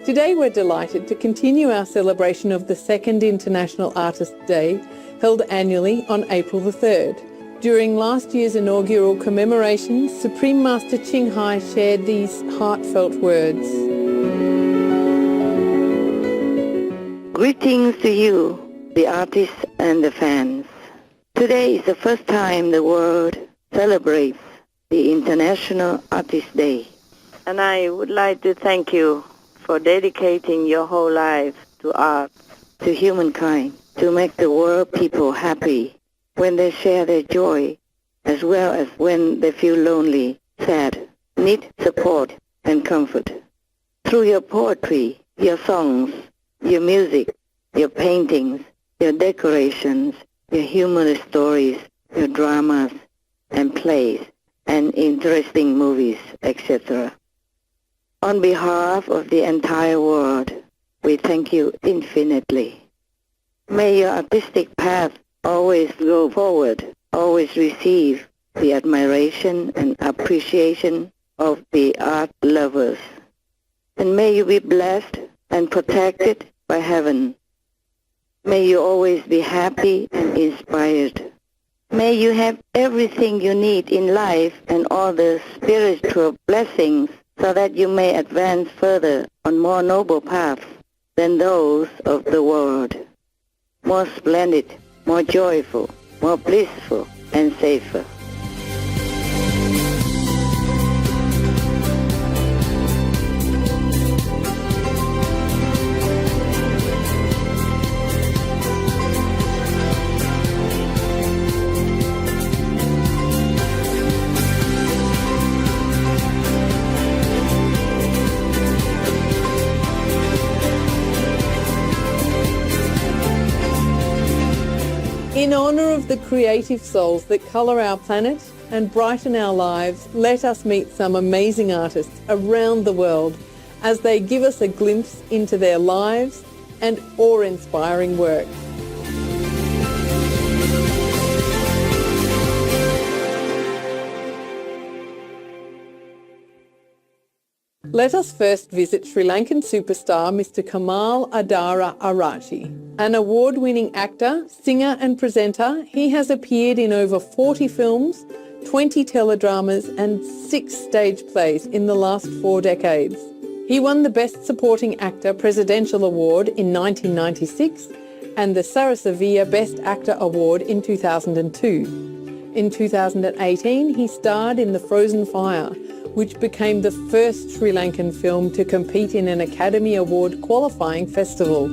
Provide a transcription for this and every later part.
Today we're delighted to continue our celebration of the second International Artists' Day, held annually on April the 3rd. During last year's inaugural commemorations, Supreme Master Ching Hai shared these heartfelt words. Greetings to you, the artists and the fans. Today is the first time the world celebrates the International Artists' Day. And I would like to thank you for dedicating your whole life to art, to humankind, to make the world people happy when they share their joy, as well as when they feel lonely, sad, need support and comfort. Through your poetry, your songs, your music, your paintings, your decorations, your humorous stories, your dramas and plays, and interesting movies, etc. On behalf of the entire world, we thank you infinitely. May your artistic path always go forward, always receive the admiration and appreciation of the art lovers. And may you be blessed and protected by heaven. May you always be happy and inspired. May you have everything you need in life and all the spiritual blessings so that you may advance further on more noble paths than those of the world. More splendid, more joyful, more blissful, and safer. In honour of the creative souls that colour our planet and brighten our lives, let us meet some amazing artists around the world as they give us a glimpse into their lives and awe-inspiring work. Let us first visit Sri Lankan superstar Mr. Kamal Adara Arachi. An award-winning actor, singer and presenter, he has appeared in over 40 films, 20 teledramas and 6 stage plays in the last 4 decades. He won the Best Supporting Actor Presidential Award in 1996 and the Sarasavia Best Actor Award in 2002. In 2018, he starred in The Frozen Fire, which became the first Sri Lankan film to compete in an Academy Award qualifying festival.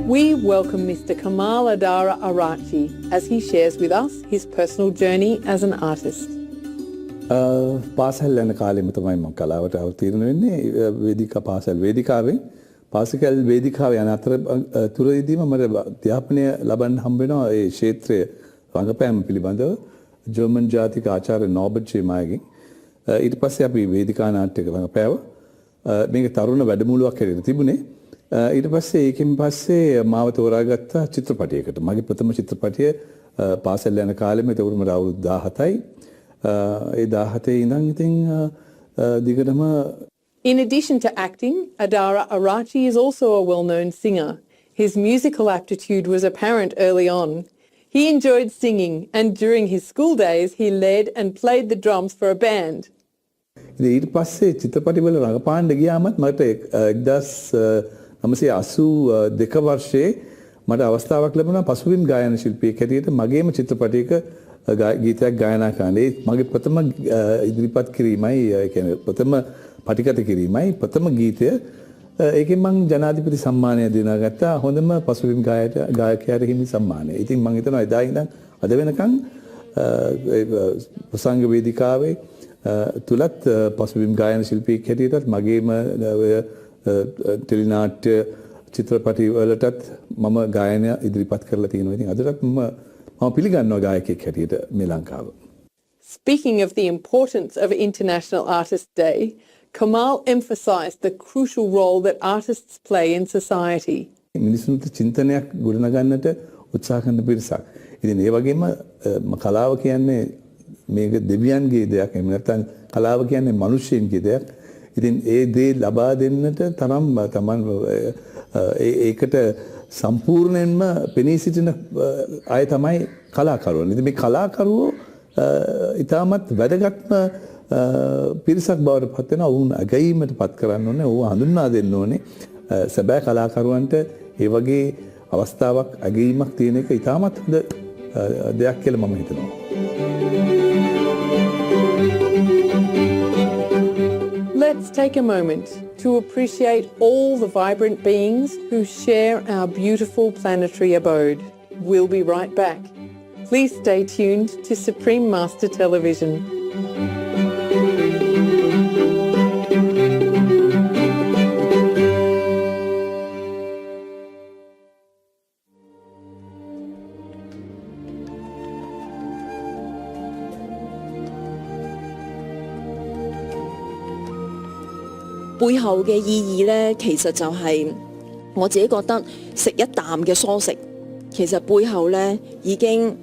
We welcome Mr. Kamal Adara Arachi as he shares with us his personal journey as an artist. පාසල් යන කාලෙම තමයි මම කලාවට අවතීර්ණ වෙන්නේ වේදිකා පාසල් වේදිකාවෙන් පාසල් වේදිකාව යන තුරදීම මට අධ්‍යාපනය ලබන්න හම්බ වෙනවා ඒ ක්ෂේත්‍රයේ රංගපෑම පිළිබඳව ජර්මන් ජාතික ආචාර්ය නෝබර්ට් ජේ මායගෙන් ඊට පස්සේ අපි වේදිකා නාට්‍යයක රංගපෑවා මේක තරුණ වැඩමුළුවක් හැටියට තිබුණේ ඊට පස්සේ ඒකෙන් පස්සේ මාව තෝරාගත්ත චිත්‍රපටයකට මගේ ප්‍රථම චිත්‍රපටය පාසල් යන කාලෙම ඒක උරුම අවුරුදු 17යි ඒ 17 ඉඳන් ඉතින් දිගටම. In addition to acting, Adara Arachi is also a well-known singer. His musical aptitude was apparent early on. He enjoyed singing, and during his school days, he led and played the drums for a band. ඊට පස්සේ චිත්‍රපටිවල රඟපාන්න ගියාමත් මට 1982 වර්ෂයේ මට අවස්ථාවක් ලැබුණා පසුබිම් ගායන ශිල්පියෙක් හැටියට මගේම චිත්‍රපටයක ගීතයක් ගායනා කරන්න. ඒ මගේ ප්‍රථම ඉදිරිපත් කිරීමයි ඒ කියන්නේ ප්‍රථම පටිගත කිරීමයි ප්‍රථම ගීතය. ඒකෙන් මම ජනාධිපති සම්මානය දිනාගත්තා හොඳම පසුබිම් ගායකයාට හිමි සම්මානය. ඉතින් මම හිතනවා එදා ඉඳන් අද වෙනකන් ප්‍රසංග වේදිකාවේ තුලත් පසුබිම් ගායන ශිල්පියෙක් හැටියටත් මගේම ටෙලිනාට්‍ය චිත්‍රපටි වලටත් මම ගායන ඉදිරිපත් කරලා තියෙනවා. ඉතින් අදටත් මම පිළිගන්නවා ගායකයෙක් හැටියට මේ ලංකාව. Speaking of the importance of International Artists' Day, Kamal emphasised the crucial role that artists play in society. මිනිසුන්ට චින්තනයක් ගොඩනගන්නට උත්සාහ කරන පිරිසක්. ඉතින් ඒ වගේම කලාව කියන්නේ මේක දෙවියන්ගේ දෙයක්. එහෙම නැත්නම් කලාව කියන්නේ මනුෂ්‍යයන්ගේ දෙයක්. ඉතින් ඒ දේ ලබා දෙන්නට තරම් තමන් ඒකට සම්පූර්ණයෙන්ම පෙනී සිටින අය තමයි කලාකරුවන්. ඉතින් මේ කලාකරුවෝ ඉතාමත් වැදගත්ම පිරිසක් බවට පත් වෙනවා. ඔවුන් අගැයීමට පත් කරන්න ඕනේ. ඔවුන් හඳුන්වා දෙන්න ඕනේ. සැබෑ කලාකරුවන්ට ඒ වගේ අවස්ථාවක් අගැයීමක් තියෙන එක ඉතාමත් හොඳ දෙයක් කියලා මම හිතනවා. Let's take a moment to appreciate all the vibrant beings who share our beautiful planetary abode. We'll be right back. Please stay tuned to Supreme Master Television.背後嘅意義呢，其實就係我自己覺得食一啖嘅蔬食，其實背後呢已經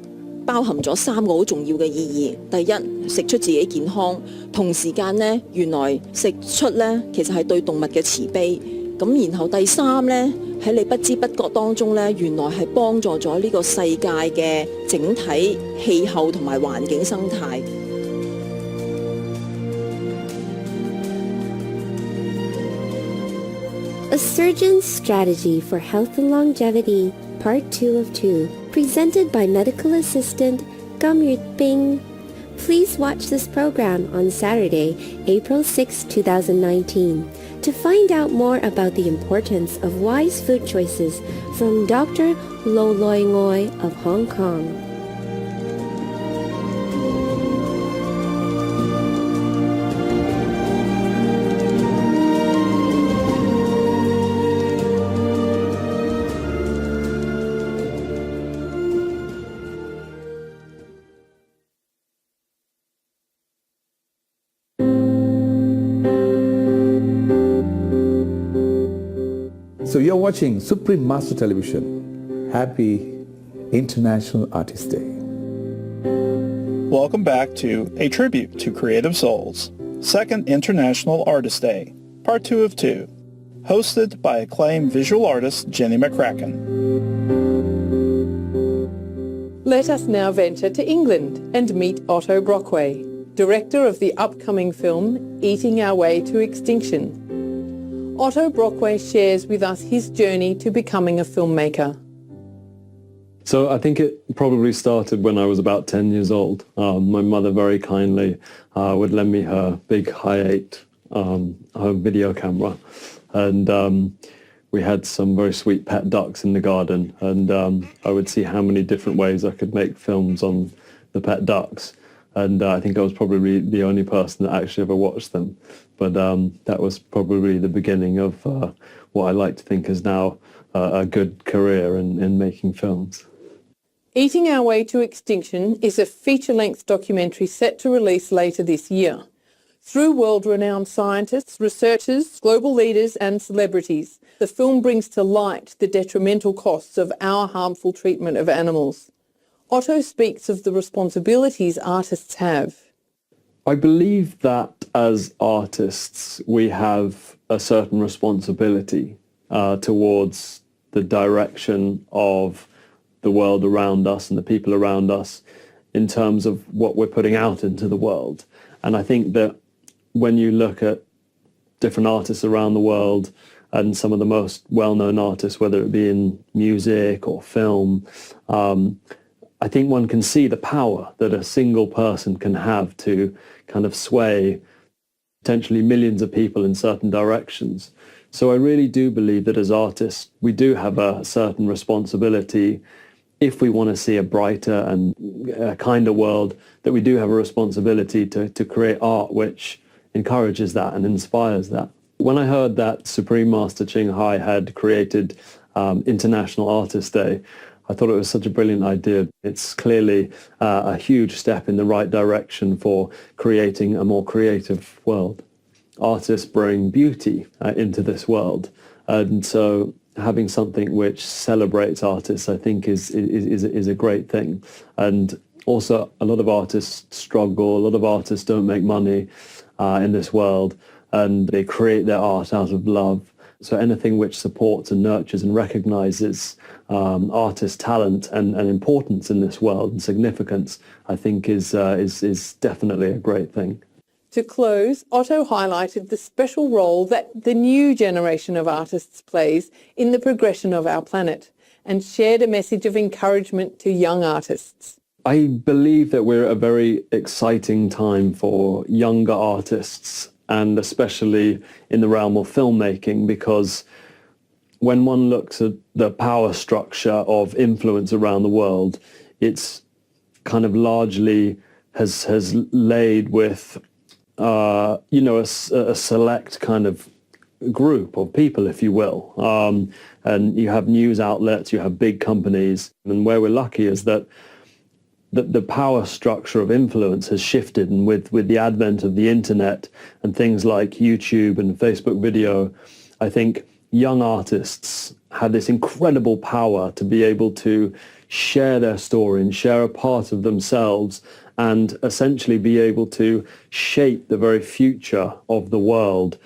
包含咗3個好重要嘅意義。第一，食出自己健康，同時間呢，原來食出呢其實係對動物嘅慈悲。咁然後第3呢，喺你不知不覺當中呢，原來係幫助咗呢個世界嘅整體氣候同埋環境生態。A Surgeon's Strategy for Health and Longevity, Part 2 of 2, presented by Medical Assistant Gamyut Bing. Please watch this program on Saturday, April 6, 2019, to find out more about the importance of wise food choices from Dr. Lo Loi Ngoi of Hong Kong. So you're watching Supreme Master Television. Happy International Artist Day. Welcome back to A Tribute to Creative Souls, Second International Artist Day, Part 2 of 2, hosted by acclaimed visual artist Jenny McCracken. Let us now venture to England and meet Otto Brockway, director of the upcoming film Eating Our Way to Extinction. Otto Brockway shares with us his journey to becoming a filmmaker. So I think it probably started when I was about 10 years old. My mother very kindly would lend me her big Hi8 home video camera, and we had some very sweet pet ducks in the garden, and I would see how many different ways I could make films on the pet ducks. And I think I was probably the only person that actually ever watched them. But that was probably the beginning of what I like to think is now a good career in making films. Eating Our Way to Extinction is a feature-length documentary set to release later this year. Through world-renowned scientists, researchers, global leaders and celebrities, the film brings to light the detrimental costs of our harmful treatment of animals. Otto speaks of the responsibilities artists have. I believe that as artists we have a certain responsibility towards the direction of the world around us and the people around us in terms of what we're putting out into the world. And I think that when you look at different artists around the world and some of the most well-known artists, whether it be in music or film, I think one can see the power that a single person can have to kind of sway potentially millions of people in certain directions. So I really do believe that as artists, we do have a certain responsibility if we want to see a brighter and a kinder world, that we do have a responsibility to create art which encourages that and inspires that. When I heard that Supreme Master Ching Hai had created International Artist Day, I thought it was such a brilliant idea. It's clearly a huge step in the right direction for creating a more creative world. Artists bring beauty into this world, and so having something which celebrates artists, I think, is a great thing. And Also, a lot of artists struggle, a lot of artists don't make money in this world, and they create their art out of love. So anything which supports and nurtures and recognizes artists' talent and importance in this world and significance, I think is definitely a great thing. To close, Otto highlighted the special role that the new generation of artists plays in the progression of our planet and shared a message of encouragement to young artists. I believe that we're at a very exciting time for younger artists, and especially in the realm of filmmaking, because when one looks at the power structure of influence around the world, it's kind of largely has laid with a select kind of group of people, if you will. And you have news outlets, you have big companies, and where we're lucky is that the power structure of influence has shifted, and with the advent of the internet and things like YouTube and Facebook video, I think young artists have this incredible power to be able to share their story and share a part of themselves and essentially be able to shape the very future of the world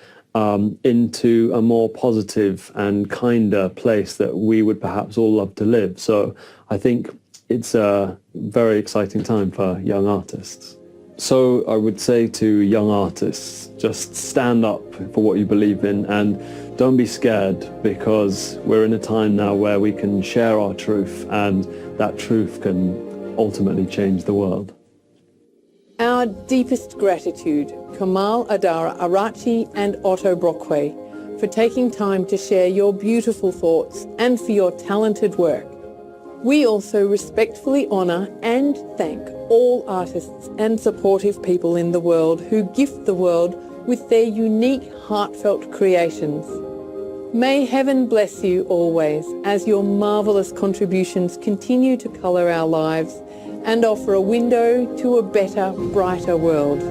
into a more positive and kinder place that we would perhaps all love to live. So I think it's a very exciting time for young artists. So I would say to young artists, just stand up for what you believe in and don't be scared, because we're in a time now where we can share our truth, and that truth can ultimately change the world. Our deepest gratitude, Kamal Adara Arachi and Otto Brockway, for taking time to share your beautiful thoughts and for your talented work. We also respectfully honour and thank all artists and supportive people in the world who gift the world with their unique, heartfelt creations. May heaven bless you always as your marvellous contributions continue to colour our lives and offer a window to a better, brighter world.